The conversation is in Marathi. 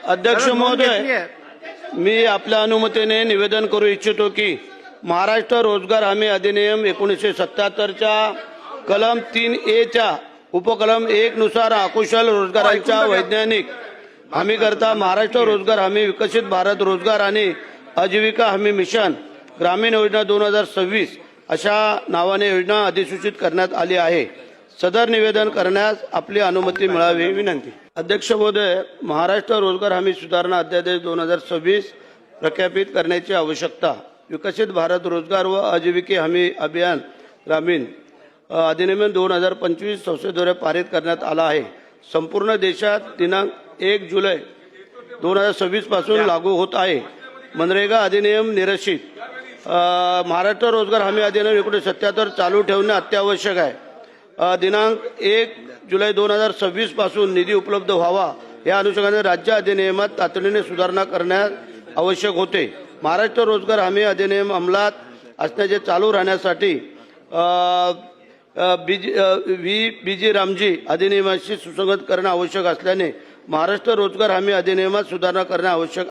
अध्यक्ष महोदय, मी आपल्या अनुमतीने निवेदन करू इच्छितो की महाराष्ट्र रोजगार हमी अधिनियम 1977च्या कलम 3A च्या उपकलम 1 नुसार अकुशल रोजगारांच्या वैज्ञानिक हमी करता महाराष्ट्र रोजगार हमी विकसित भारत रोजगार आणि आजीविका हमी मिशन ग्रामीण योजना 2026 अशा नावाने योजना अधिसूचित करण्यात आली आहे। सदर निवेदन करण्यास आपली अनुमती मिळावी विनंती। अध्यक्ष महोदय, महाराष्ट्र रोजगार हमी सुधारणा अध्यादेश 2026 प्रख्यापित करण्याची आवश्यकता विकसित भारत रोजगार व आजीविके हमी अभियान ग्रामीण अधिनियम 2025 संसदेद्वारे पारित करण्यात आला आहे। संपूर्ण देशात दिनांक 1 जुलै 2026 पासून लागू होत आहे। मनरेगा अधिनियम निरसित महाराष्ट्र रोजगार हमी अधिनियम 1977 चालू ठेवणे अत्यावश्यक आहे। दिनांक 1 जुलै 2026 पासून निधी उपलब्ध व्हावा या अनुषंगाने राज्य अधिनियमात तातडीने सुधारणा करण्यात आवश्यक होते। महाराष्ट्र रोजगार हमी अधिनियम अंमलात असण्याचे चालू राहण्यासाठी बीजी रामजी अधिनियमाशी सुसंगत करणे आवश्यक असल्याने महाराष्ट्र रोजगार हमी अधिनियमात सुधारणा करणे आवश्यक